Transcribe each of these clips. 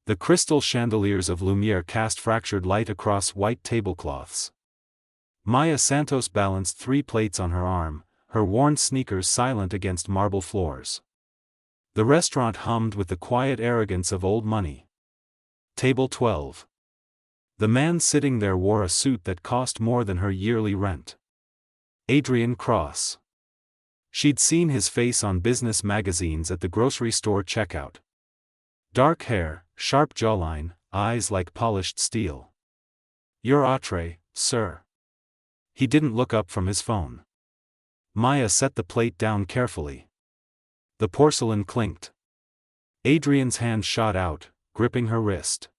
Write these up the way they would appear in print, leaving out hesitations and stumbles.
The crystal chandeliers of Lumiere cast fractured light across white tablecloths. Maya Santos balanced 3 plates on her arm, her worn sneakers silent against marble floors. The restaurant hummed with the quiet arrogance of old money. Table 12. The man sitting there wore a suit that cost more than her yearly rent. Adrian Cross. She'd seen his face on business magazines at the grocery store checkout. Dark hair, sharp jawline, eyes like polished steel. "Your entree, sir." He didn't look up from his phone. Maya set the plate down carefully. The porcelain clinked. Adrian's hand shot out, gripping her wrist.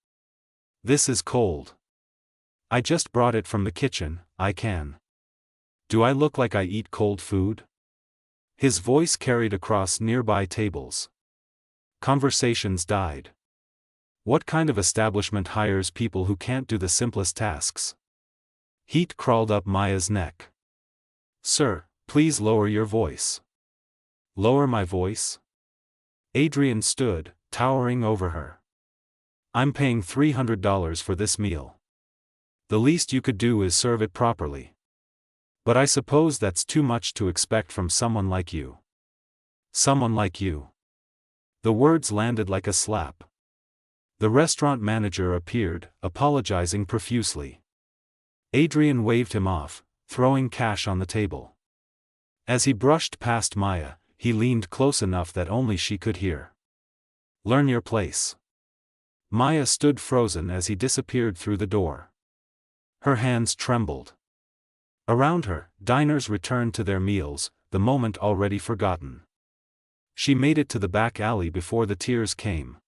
"This is cold. I just brought it from the kitchen, I can. Do I look like I eat cold food?" His voice carried across nearby tables. Conversations died. What kind of establishment hires people who can't do the simplest tasks? Heat crawled up Maya's neck. "Sir, please lower your voice." "Lower my voice?" Adrian stood, towering over her. "I'm paying $300 for this meal. The least you could do is serve it properly. But I suppose that's too much to expect from someone like you." "Someone like you." The words landed like a slap. The restaurant manager appeared, apologizing profusely. Adrian waved him off, throwing cash on the table. As he brushed past Maya, he leaned close enough that only she could hear. "Learn your place." Maya stood frozen as he disappeared through the door. Her hands trembled. Around her, diners returned to their meals, the moment already forgotten. She made it to the back alley before the tears came.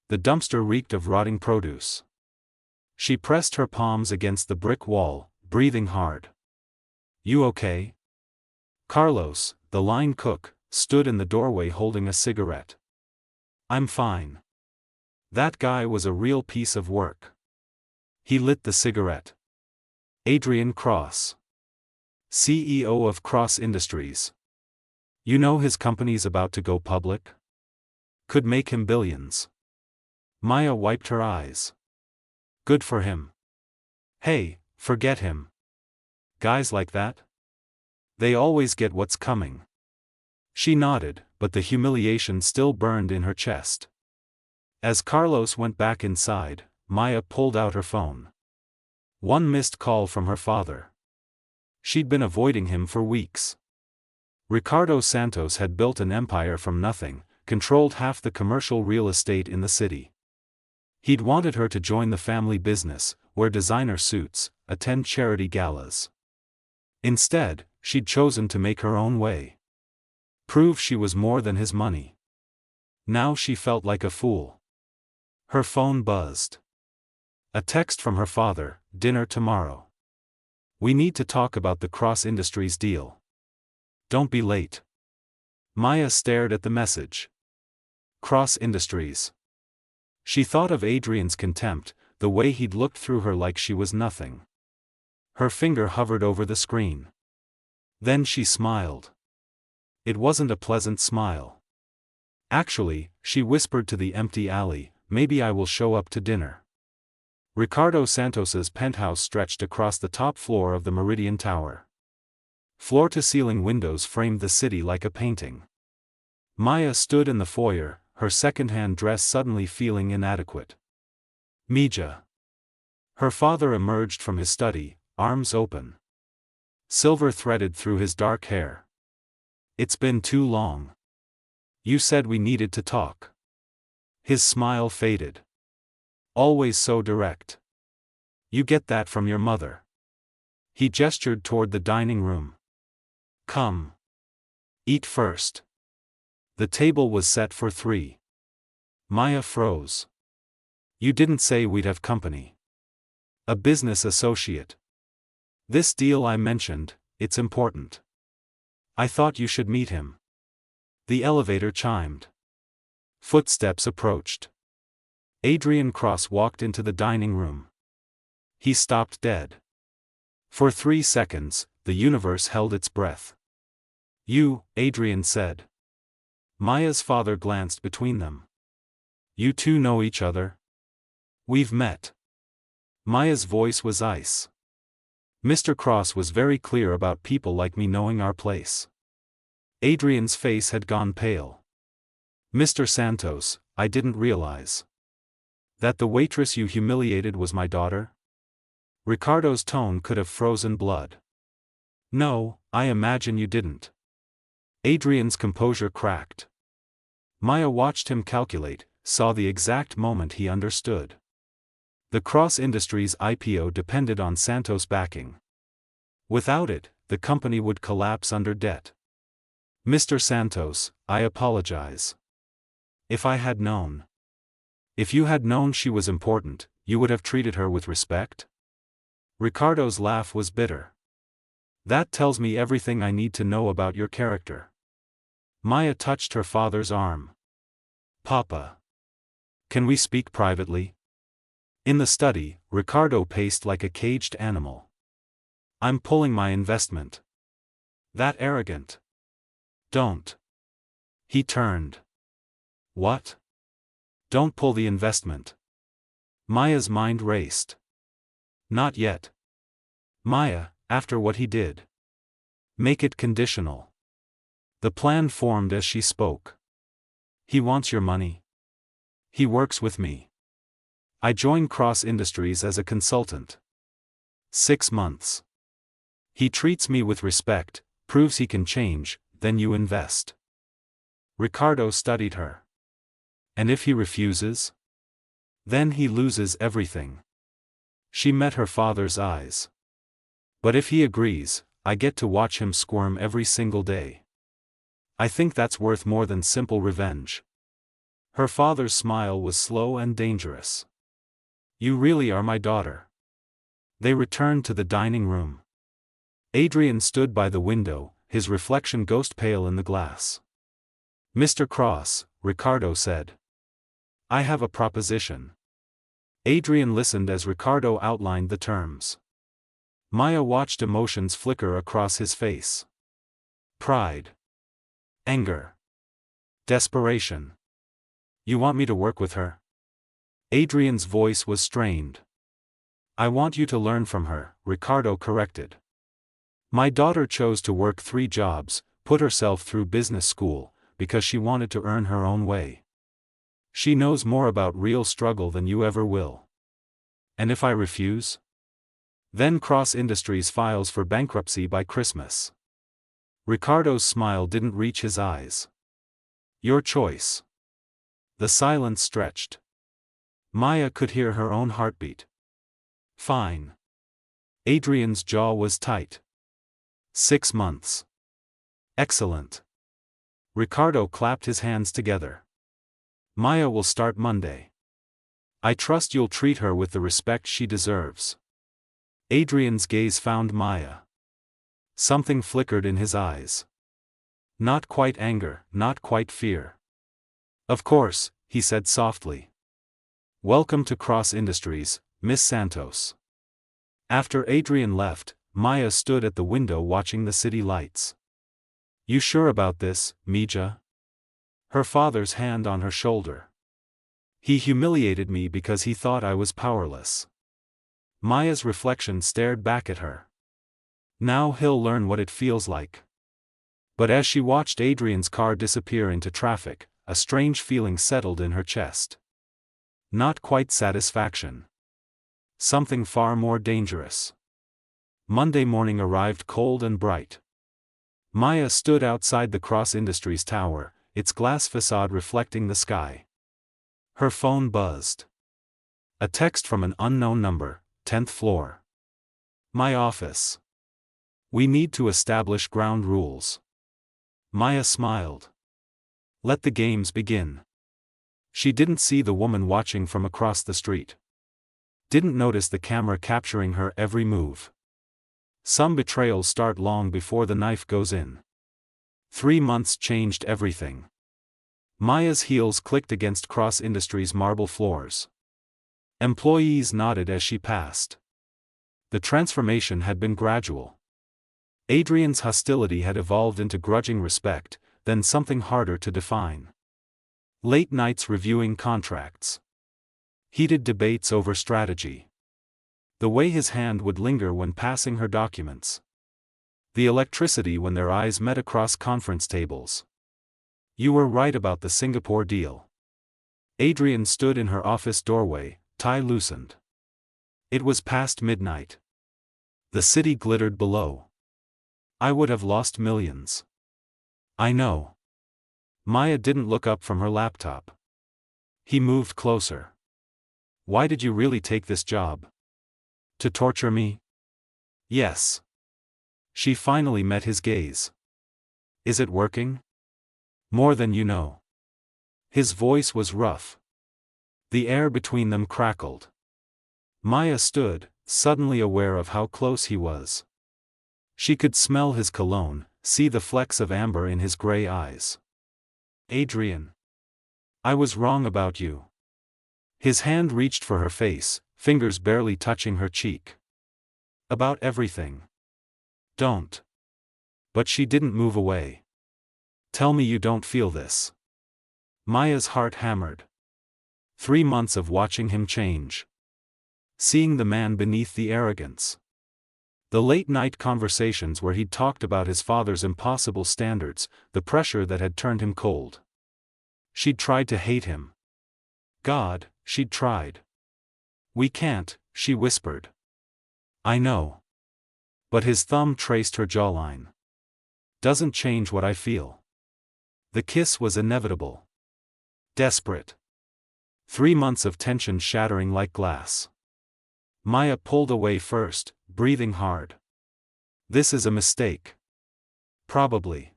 The dumpster reeked of rotting produce. She pressed her palms against the brick wall, breathing hard. "You okay?" Carlos, the line cook, stood in the doorway holding a cigarette. "I'm fine." That guy was a real piece of work. He lit the cigarette. Adrian Cross, CEO of Cross Industries. You know his company's about to go public? Could make him billions. Maya wiped her eyes. Good for him. Hey, forget him. Guys like that? They always get what's coming. She nodded, but the humiliation still burned in her chest. As Carlos went back inside, Maya pulled out her phone. One missed call from her father. She'd been avoiding him for weeks. Ricardo Santos had built an empire from nothing, controlled half the commercial real estate in the city. He'd wanted her to join the family business, wear designer suits, attend charity galas. Instead, she'd chosen to make her own way. Prove she was more than his money. Now she felt like a fool. Her phone buzzed. A text from her father, "Dinner tomorrow. We need to talk about the Cross Industries deal. Don't be late." Maya stared at the message. Cross Industries. She thought of Adrian's contempt, the way he'd looked through her like she was nothing. Her finger hovered over the screen. Then she smiled. It wasn't a pleasant smile. Actually, she whispered to the empty alley, "Maybe I will show up to dinner." Ricardo Santos's penthouse stretched across the top floor of the Meridian Tower. Floor-to-ceiling windows framed the city like a painting. Maya stood in the foyer, her second-hand dress suddenly feeling inadequate. "Mija." Her father emerged from his study, arms open. Silver threaded through his dark hair. "It's been too long. You said we needed to talk." His smile faded. "Always so direct. You get that from your mother." He gestured toward the dining room. "Come. Eat first." The table was set for 3. Maya froze. "You didn't say we'd have company." "A business associate. This deal I mentioned, it's important. I thought you should meet him." The elevator chimed. Footsteps approached. Adrian Cross walked into the dining room. He stopped dead. For 3 seconds, the universe held its breath. "You," Adrian said. Maya's father glanced between them. You two know each other? We've met. Maya's voice was ice. Mr. Cross was very clear about people like me knowing our place. Adrian's face had gone pale. Mr. Santos, I didn't realize that the waitress you humiliated was my daughter? Ricardo's tone could have frozen blood. No, I imagine you didn't. Adrian's composure cracked. Maya watched him calculate, saw the exact moment he understood. The Cross Industries IPO depended on Santos' backing. Without it, the company would collapse under debt. Mr. Santos, I apologize. If I had known. If you had known she was important, you would have treated her with respect? Ricardo's laugh was bitter. That tells me everything I need to know about your character. Maya touched her father's arm. Papa. Can we speak privately? In the study, Ricardo paced like a caged animal. I'm pulling my investment. That arrogant. Don't. He turned. What? Don't pull the investment. Maya's mind raced. Not yet. Maya, after what he did. Make it conditional. The plan formed as she spoke. He wants your money. He works with me. I joined Cross Industries as a consultant. 6 months. He treats me with respect, proves he can change, then you invest. Ricardo studied her. And if he refuses? Then he loses everything. She met her father's eyes. But if he agrees, I get to watch him squirm every single day. I think that's worth more than simple revenge. Her father's smile was slow and dangerous. You really are my daughter. They returned to the dining room. Adrian stood by the window, his reflection ghost pale in the glass. Mr. Cross, Ricardo said. I have a proposition. Adrian listened as Ricardo outlined the terms. Maya watched emotions flicker across his face. Pride. Anger. Desperation. You want me to work with her? Adrian's voice was strained. I want you to learn from her, Ricardo corrected. My daughter chose to work 3 jobs, put herself through business school, because she wanted to earn her own way. She knows more about real struggle than you ever will. And if I refuse? Then Cross Industries files for bankruptcy by Christmas. Ricardo's smile didn't reach his eyes. Your choice. The silence stretched. Maya could hear her own heartbeat. Fine. Adrian's jaw was tight. 6 months. Excellent. Ricardo clapped his hands together. Maya will start Monday. I trust you'll treat her with the respect she deserves. Adrian's gaze found Maya. Something flickered in his eyes. Not quite anger, not quite fear. Of course, he said softly. Welcome to Cross Industries, Miss Santos. After Adrian left, Maya stood at the window watching the city lights. You sure about this, Mija? Her father's hand on her shoulder. He humiliated me because he thought I was powerless. Maya's reflection stared back at her. Now he'll learn what it feels like. But as she watched Adrian's car disappear into traffic, a strange feeling settled in her chest. Not quite satisfaction. Something far more dangerous. Monday morning arrived cold and bright. Maya stood outside the Cross Industries tower, its glass facade reflecting the sky. Her phone buzzed. A text from an unknown number, 10th floor. My office. We need to establish ground rules. Maya smiled. Let the games begin. She didn't see the woman watching from across the street. Didn't notice the camera capturing her every move. Some betrayals start long before the knife goes in. 3 months changed everything. Maya's heels clicked against Cross Industries' marble floors. Employees nodded as she passed. The transformation had been gradual. Adrian's hostility had evolved into grudging respect, then something harder to define. Late nights reviewing contracts. Heated debates over strategy. The way his hand would linger when passing her documents. The electricity when their eyes met across conference tables. You were right about the Singapore deal. Adrian stood in her office doorway, tie loosened. It was past midnight. The city glittered below. I would have lost millions. I know. Maya didn't look up from her laptop. He moved closer. Why did you really take this job? To torture me? Yes. She finally met his gaze. Is it working? More than you know. His voice was rough. The air between them crackled. Maya stood, suddenly aware of how close he was. She could smell his cologne, see the flecks of amber in his gray eyes. Adrian. I was wrong about you. His hand reached for her face, fingers barely touching her cheek. About everything. Don't. But she didn't move away. Tell me you don't feel this. Maya's heart hammered. 3 months of watching him change. Seeing the man beneath the arrogance. The late-night conversations where he'd talked about his father's impossible standards, the pressure that had turned him cold. She'd tried to hate him. God, she'd tried. We can't, she whispered. I know. But his thumb traced her jawline. Doesn't change what I feel. The kiss was inevitable. Desperate. 3 months of tension shattering like glass. Maya pulled away first, breathing hard. This is a mistake. Probably.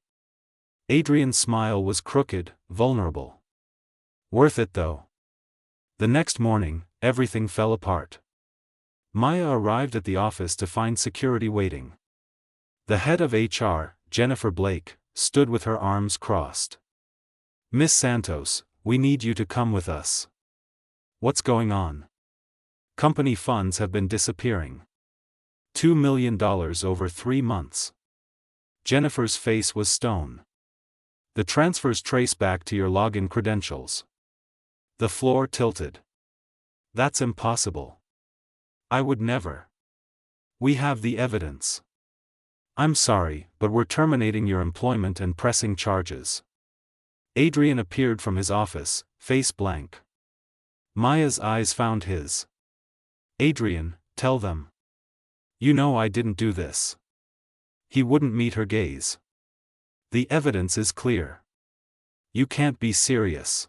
Adrian's smile was crooked, vulnerable. Worth it though. The next morning, everything fell apart. Maya arrived at the office to find security waiting. The head of HR, Jennifer Blake, stood with her arms crossed. Miss Santos, we need you to come with us. What's going on? Company funds have been disappearing. $2 million over 3 months. Jennifer's face was stone. The transfers trace back to your login credentials. The floor tilted. That's impossible. I would never. We have the evidence. I'm sorry, but we're terminating your employment and pressing charges. Adrian appeared from his office, face blank. Maya's eyes found his. Adrian, tell them. You know I didn't do this. He wouldn't meet her gaze. The evidence is clear. You can't be serious.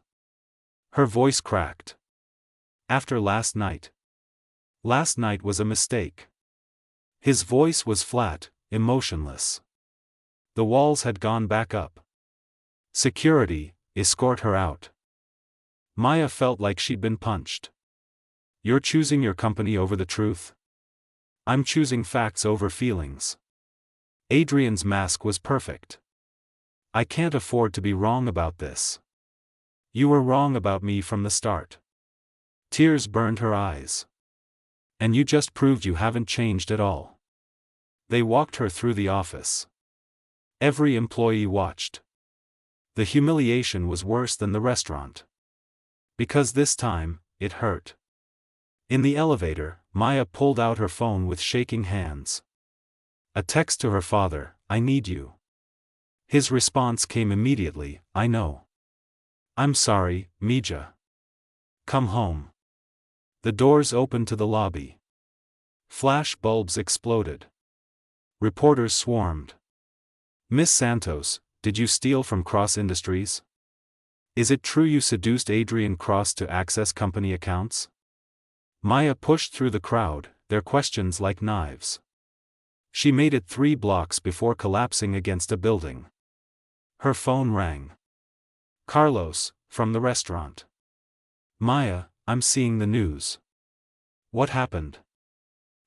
Her voice cracked. After last night. Last night was a mistake. His voice was flat, emotionless. The walls had gone back up. Security, escort her out. Maya felt like she'd been punched. You're choosing your company over the truth? I'm choosing facts over feelings. Adrian's mask was perfect. I can't afford to be wrong about this. You were wrong about me from the start. Tears burned her eyes. And you just proved you haven't changed at all. They walked her through the office. Every employee watched. The humiliation was worse than the restaurant. Because this time, it hurt. In the elevator, Maya pulled out her phone with shaking hands. A text to her father, I need you. His response came immediately, I know. I'm sorry, Mija. Come home. The doors opened to the lobby. Flash bulbs exploded. Reporters swarmed. Miss Santos, did you steal from Cross Industries? Is it true you seduced Adrian Cross to access company accounts? Maya pushed through the crowd, their questions like knives. She made it 3 blocks before collapsing against a building. Her phone rang. Carlos, from the restaurant. Maya, I'm seeing the news. What happened?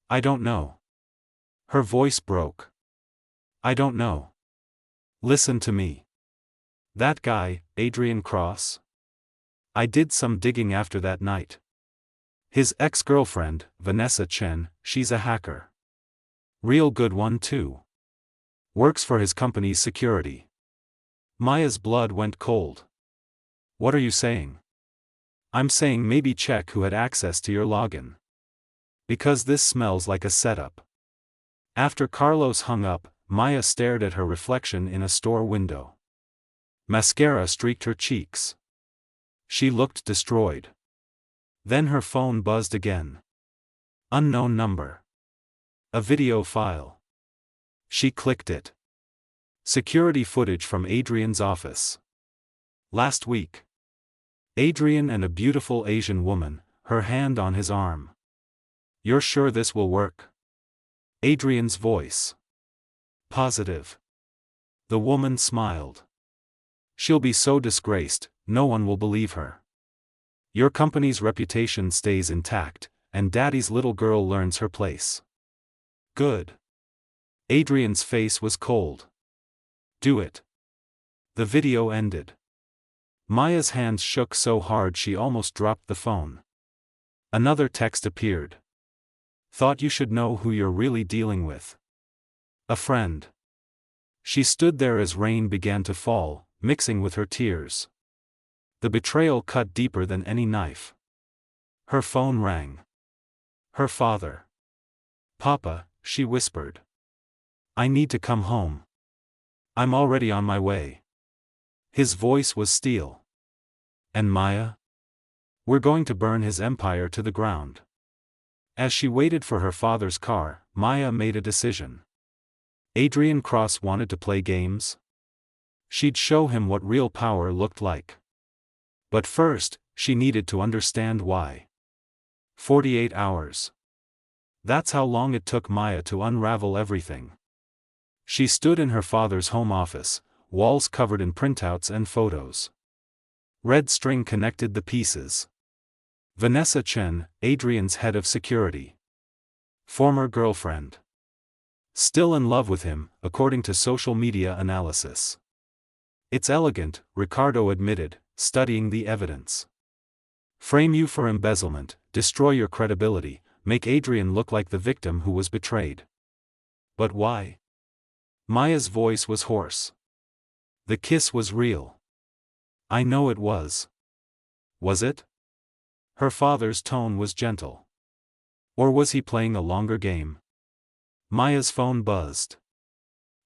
I don't know. Her voice broke. I don't know. Listen to me. That guy, Adrian Cross? I did some digging after that night. His ex-girlfriend, Vanessa Chen, she's a hacker. Real good one too. Works for his company's security. Maya's blood went cold. What are you saying? I'm saying maybe check who had access to your login. Because this smells like a setup. After Carlos hung up, Maya stared at her reflection in a store window. Mascara streaked her cheeks. She looked destroyed. Then her phone buzzed again. Unknown number. A video file. She clicked it. Security footage from Adrian's office. Last week. Adrian and a beautiful Asian woman, her hand on his arm. You're sure this will work? Adrian's voice. Positive. The woman smiled. She'll be so disgraced, no one will believe her. Your company's reputation stays intact, and Daddy's little girl learns her place. Good. Adrian's face was cold. Do it. The video ended. Maya's hands shook so hard she almost dropped the phone. Another text appeared. Thought you should know who you're really dealing with. A friend. She stood there as rain began to fall, mixing with her tears. The betrayal cut deeper than any knife. Her phone rang. Her father. Papa, she whispered. I need to come home. I'm already on my way. His voice was steel. And Maya? We're going to burn his empire to the ground. As she waited for her father's car, Maya made a decision. Adrian Cross wanted to play games? She'd show him what real power looked like. But first, she needed to understand why. 48 hours. That's how long it took Maya to unravel everything. She stood in her father's home office, walls covered in printouts and photos. Red string connected the pieces. Vanessa Chen, Adrian's head of security. Former girlfriend. Still in love with him, according to social media analysis. It's elegant, Ricardo admitted, studying the evidence. Frame you for embezzlement, destroy your credibility, make Adrian look like the victim who was betrayed. But why? Maya's voice was hoarse. The kiss was real. I know it was. Was it? Her father's tone was gentle. Or was he playing a longer game? Maya's phone buzzed.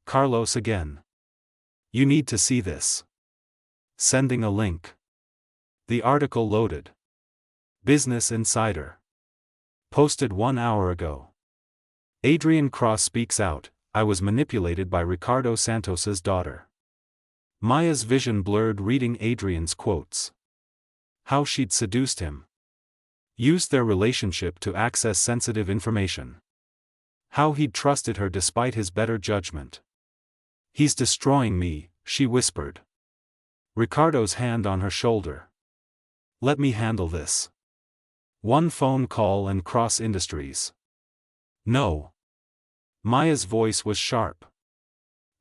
Carlos again. You need to see this. Sending a link. The article loaded. Business Insider. Posted 1 hour ago. Adrian Cross speaks out, I was manipulated by Ricardo Santos's daughter. Maya's vision blurred reading Adrian's quotes. How she'd seduced him. Used their relationship to access sensitive information. How he'd trusted her despite his better judgment. He's destroying me, she whispered. Ricardo's hand on her shoulder. Let me handle this. One phone call and Cross Industries. No. Maya's voice was sharp.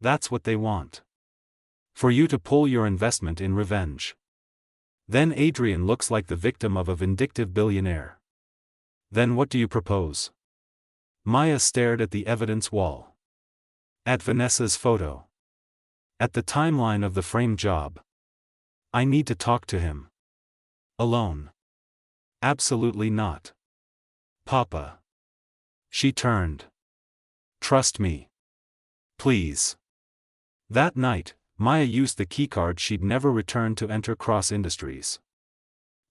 That's what they want. For you to pull your investment in revenge. Then Adrian looks like the victim of a vindictive billionaire. Then what do you propose? Maya stared at the evidence wall. At Vanessa's photo. At the timeline of the frame job. I need to talk to him. Alone. Absolutely not. Papa. She turned. Trust me. Please. That night, Maya used the keycard she'd never returned to enter Cross Industries.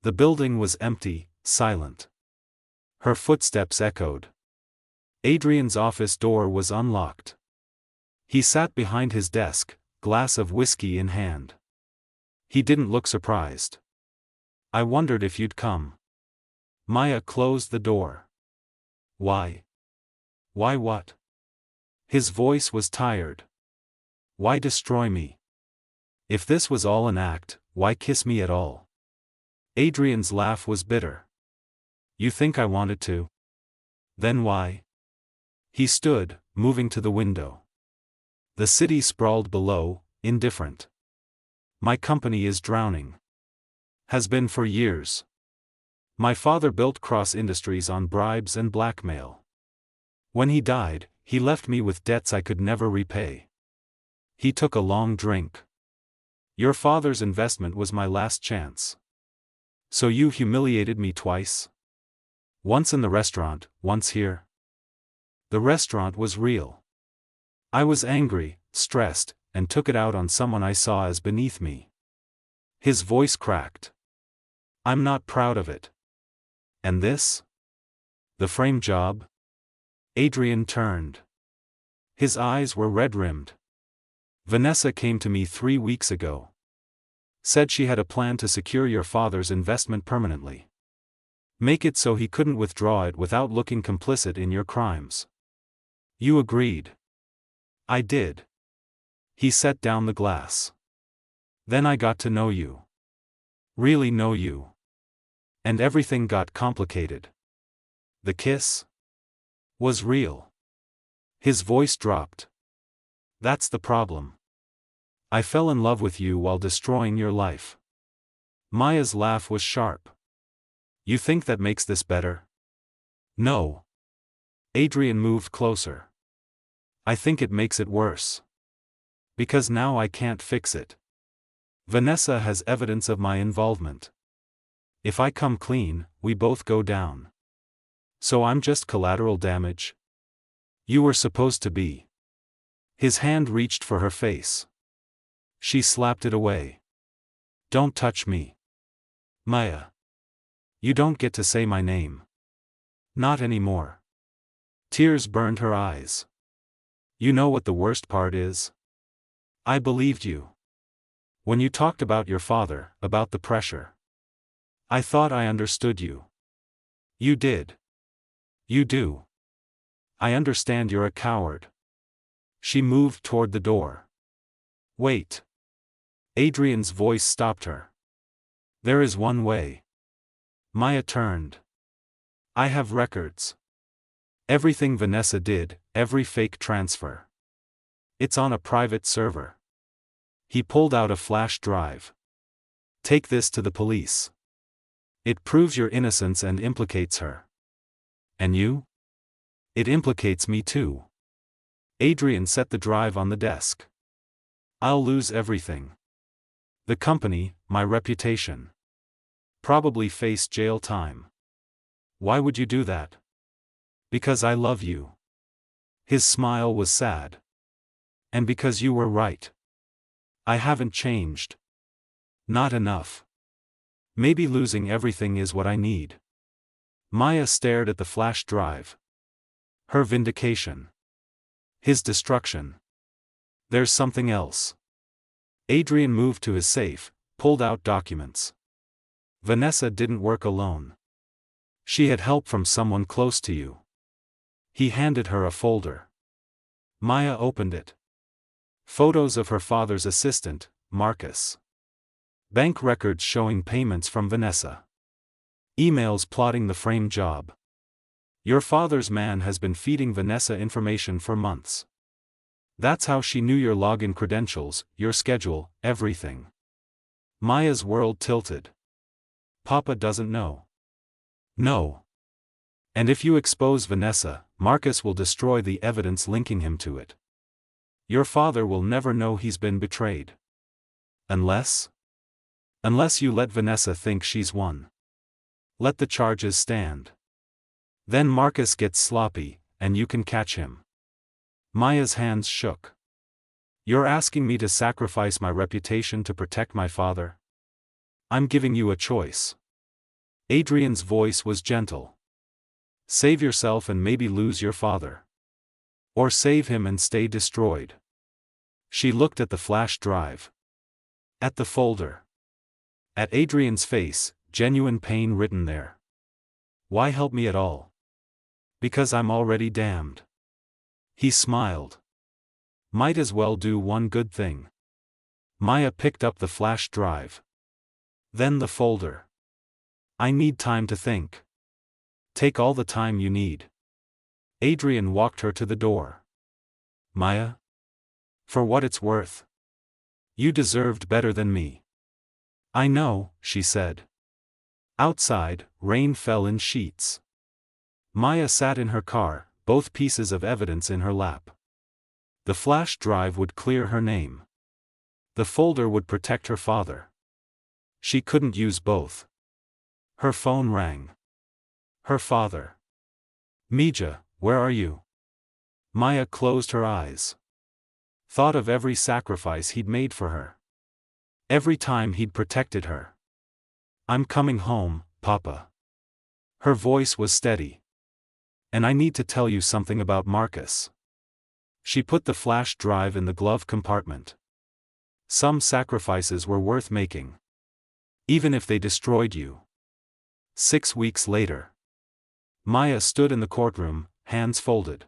The building was empty, silent. Her footsteps echoed. Adrian's office door was unlocked. He sat behind his desk, glass of whiskey in hand. He didn't look surprised. I wondered if you'd come. Maya closed the door. Why? Why what? His voice was tired. Why destroy me? If this was all an act, why kiss me at all? Adrian's laugh was bitter. You think I wanted to? Then why? He stood, moving to the window. The city sprawled below, indifferent. My company is drowning. Has been for years. My father built Cross Industries on bribes and blackmail. When he died, he left me with debts I could never repay. He took a long drink. Your father's investment was my last chance. So you humiliated me twice? Once in the restaurant, once here. The restaurant was real. I was angry, stressed, and took it out on someone I saw as beneath me. His voice cracked. I'm not proud of it. And this? The frame job? Adrian turned. His eyes were red-rimmed. Vanessa came to me 3 weeks ago. Said she had a plan to secure your father's investment permanently. Make it so he couldn't withdraw it without looking complicit in your crimes. You agreed. I did. He set down the glass. Then I got to know you. Really know you. And everything got complicated. The kiss was real. His voice dropped. That's the problem. I fell in love with you while destroying your life. Maya's laugh was sharp. You think that makes this better? No. Adrian moved closer. I think it makes it worse. Because now I can't fix it. Vanessa has evidence of my involvement. If I come clean, we both go down. So I'm just collateral damage? You were supposed to be. His hand reached for her face. She slapped it away. Don't touch me. Maya. You don't get to say my name. Not anymore. Tears burned her eyes. You know what the worst part is? I believed you. When you talked about your father, about the pressure. I thought I understood you. You did. You do. I understand you're a coward. She moved toward the door. Wait. Adrian's voice stopped her. There is one way. Maya turned. I have records. Everything Vanessa did, every fake transfer. It's on a private server. He pulled out a flash drive. Take this to the police. It proves your innocence and implicates her. And you? It implicates me too. Adrian set the drive on the desk. I'll lose everything. The company, my reputation. Probably face jail time. Why would you do that? Because I love you. His smile was sad. And because you were right. I haven't changed. Not enough. Maybe losing everything is what I need. Maya stared at the flash drive. Her vindication. His destruction. There's something else. Adrian moved to his safe, pulled out documents. Vanessa didn't work alone. She had help from someone close to you. He handed her a folder. Maya opened it. Photos of her father's assistant, Marcus. Bank records showing payments from Vanessa. Emails plotting the frame job. Your father's man has been feeding Vanessa information for months. That's how she knew your login credentials, your schedule, everything. Maya's world tilted. Papa doesn't know. No. And if you expose Vanessa, Marcus will destroy the evidence linking him to it. Your father will never know he's been betrayed. Unless you let Vanessa think she's won. Let the charges stand. Then Marcus gets sloppy, and you can catch him. Maya's hands shook. You're asking me to sacrifice my reputation to protect my father? I'm giving you a choice. Adrian's voice was gentle. Save yourself and maybe lose your father. Or save him and stay destroyed. She looked at the flash drive. At the folder. At Adrian's face, genuine pain written there. Why help me at all? Because I'm already damned. He smiled. Might as well do one good thing. Maya picked up the flash drive. Then the folder. I need time to think. Take all the time you need. Adrian walked her to the door. Maya? For what it's worth. You deserved better than me. I know, she said. Outside, rain fell in sheets. Maya sat in her car, both pieces of evidence in her lap. The flash drive would clear her name. The folder would protect her father. She couldn't use both. Her phone rang. Her father. Mija, where are you? Maya closed her eyes. Thought of every sacrifice he'd made for her. Every time he'd protected her. I'm coming home, Papa. Her voice was steady. And I need to tell you something about Marcus. She put the flash drive in the glove compartment. Some sacrifices were worth making. Even if they destroyed you. 6 weeks later. Maya stood in the courtroom, hands folded.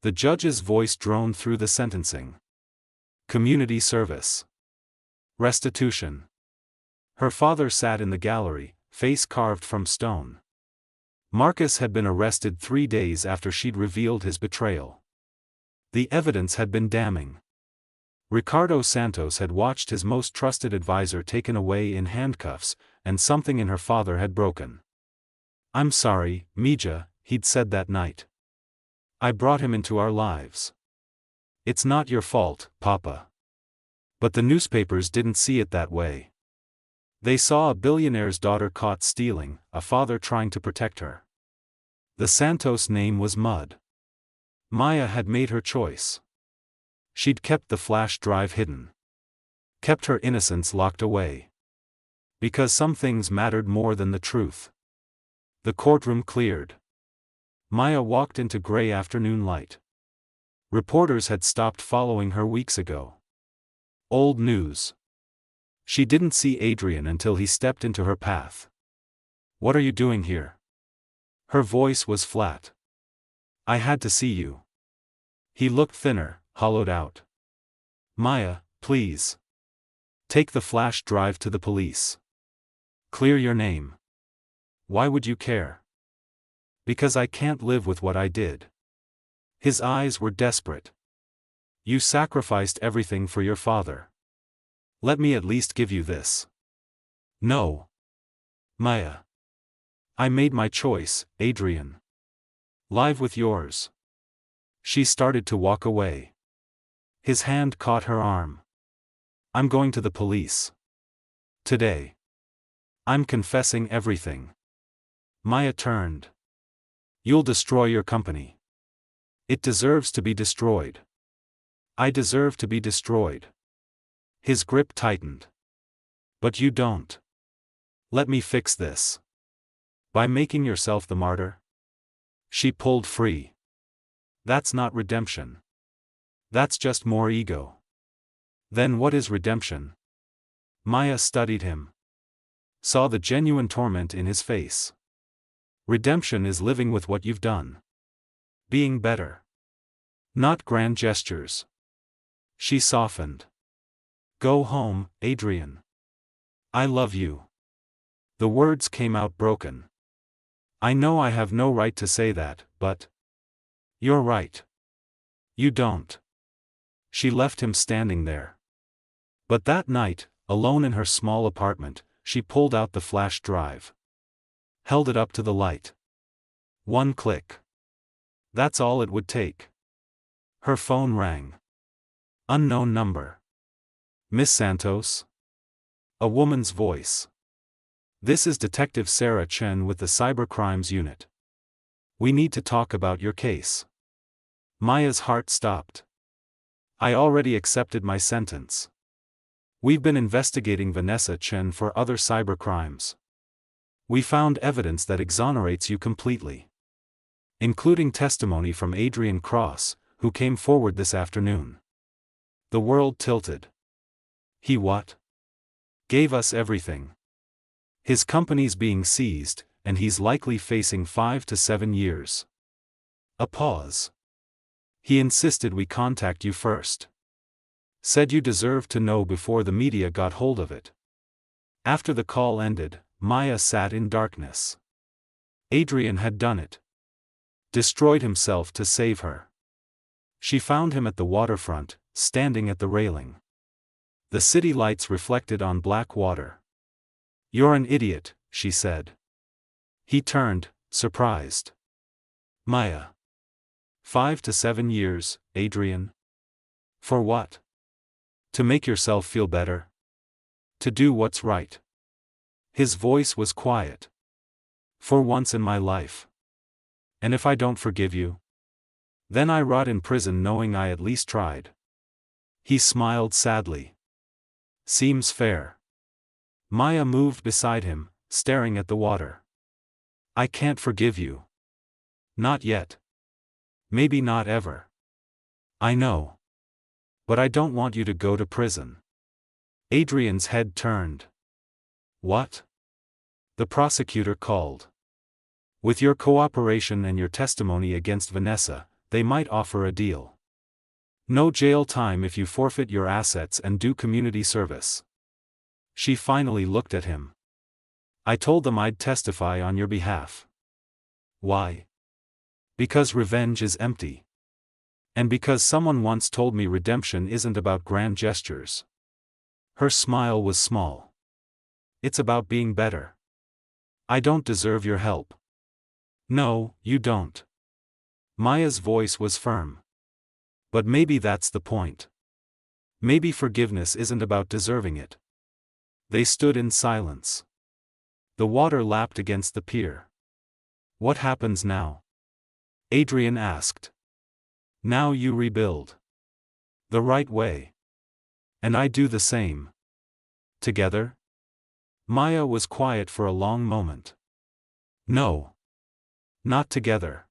The judge's voice droned through the sentencing. Community service. Restitution. Her father sat in the gallery, face carved from stone. Marcus had been arrested 3 days after she'd revealed his betrayal. The evidence had been damning. Ricardo Santos had watched his most trusted advisor taken away in handcuffs, and something in her father had broken. I'm sorry, Mija, he'd said that night. I brought him into our lives. It's not your fault, Papa. But the newspapers didn't see it that way. They saw a billionaire's daughter caught stealing, a father trying to protect her. The Santos name was mud. Maya had made her choice. She'd kept the flash drive hidden. Kept her innocence locked away. Because some things mattered more than the truth. The courtroom cleared. Maya walked into gray afternoon light. Reporters had stopped following her weeks ago. Old news. She didn't see Adrian until he stepped into her path. What are you doing here? Her voice was flat. I had to see you. He looked thinner, hollowed out. Maya, please. Take the flash drive to the police. Clear your name. Why would you care? Because I can't live with what I did. His eyes were desperate. You sacrificed everything for your father. Let me at least give you this. No. Maya. I made my choice, Adrian. Live with yours. She started to walk away. His hand caught her arm. I'm going to the police. Today. I'm confessing everything. Maya turned. You'll destroy your company. It deserves to be destroyed. I deserve to be destroyed. His grip tightened. But you don't. Let me fix this. By making yourself the martyr? She pulled free. That's not redemption. That's just more ego. Then what is redemption? Maya studied him. Saw the genuine torment in his face. Redemption is living with what you've done. Being better. Not grand gestures. She softened. Go home, Adrian. I love you. The words came out broken. I know I have no right to say that, but... You're right. You don't. She left him standing there. But that night, alone in her small apartment, she pulled out the flash drive. Held it up to the light. One click. That's all it would take. Her phone rang. Unknown number. Miss Santos? A woman's voice. This is Detective Sarah Chen with the Cybercrimes Unit. We need to talk about your case. Maya's heart stopped. I already accepted my sentence. We've been investigating Vanessa Chen for other cybercrimes. We found evidence that exonerates you completely. Including testimony from Adrian Cross, who came forward this afternoon. The world tilted. He what? Gave us everything. His company's being seized, and he's likely facing 5 to 7 years. A pause. He insisted we contact you first. Said you deserved to know before the media got hold of it. After the call ended, Maya sat in darkness. Adrian had done it. Destroyed himself to save her. She found him at the waterfront, standing at the railing. The city lights reflected on black water. You're an idiot, she said. He turned, surprised. Maya. 5 to 7 years, Adrian. For what? To make yourself feel better? To do what's right? His voice was quiet. For once in my life. And if I don't forgive you? Then I rot in prison knowing I at least tried. He smiled sadly. Seems fair. Maya moved beside him, staring at the water. I can't forgive you. Not yet. Maybe not ever. I know. But I don't want you to go to prison. Adrian's head turned. What? The prosecutor called. With your cooperation and your testimony against Vanessa, they might offer a deal. No jail time if you forfeit your assets and do community service. She finally looked at him. I told them I'd testify on your behalf. Why? Because revenge is empty. And because someone once told me redemption isn't about grand gestures. Her smile was small. It's about being better. I don't deserve your help. No, you don't. Maya's voice was firm. But maybe that's the point. Maybe forgiveness isn't about deserving it. They stood in silence. The water lapped against the pier. What happens now? Adrian asked. Now you rebuild. The right way. And I do the same. Together? Maya was quiet for a long moment. No. Not together.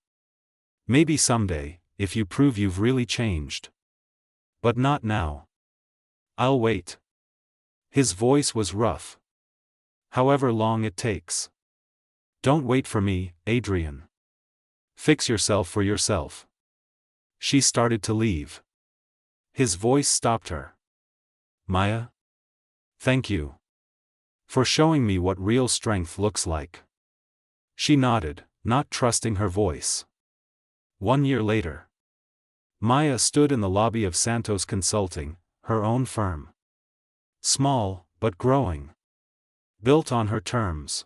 Maybe someday, if you prove you've really changed. But not now. I'll wait. His voice was rough. However long it takes. Don't wait for me, Adrian. Fix yourself for yourself. She started to leave. His voice stopped her. Maya? Thank you. For showing me what real strength looks like. She nodded, not trusting her voice. 1 year later. Maya stood in the lobby of Santos Consulting, her own firm. Small, but growing. Built on her terms.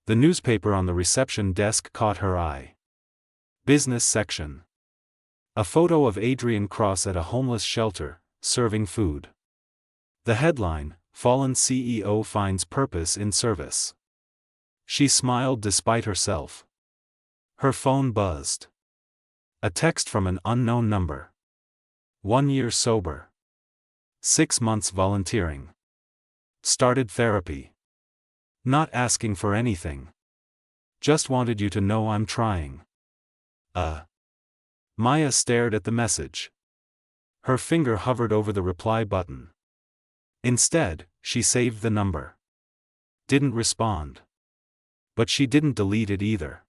The newspaper on the reception desk caught her eye. Business section. A photo of Adrian Cross at a homeless shelter, serving food. The headline, Fallen CEO Finds Purpose in Service. She smiled despite herself. Her phone buzzed. A text from an unknown number. 1 year sober. 6 months volunteering. Started therapy. Not asking for anything. Just wanted you to know I'm trying. Maya stared at the message. Her finger hovered over the reply button. Instead, she saved the number. Didn't respond. But she didn't delete it either.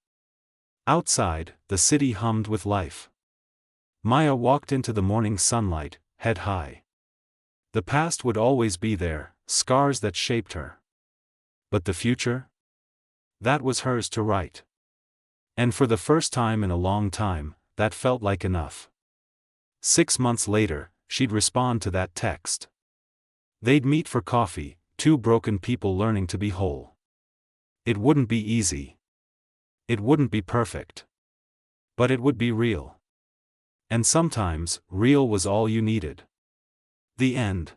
Outside, the city hummed with life. Maya walked into the morning sunlight, head high. The past would always be there, scars that shaped her. But the future? That was hers to write. And for the first time in a long time, that felt like enough. 6 months later, she'd respond to that text. They'd meet for coffee, two broken people learning to be whole. It wouldn't be easy. It wouldn't be perfect. But it would be real. And sometimes, real was all you needed. The end.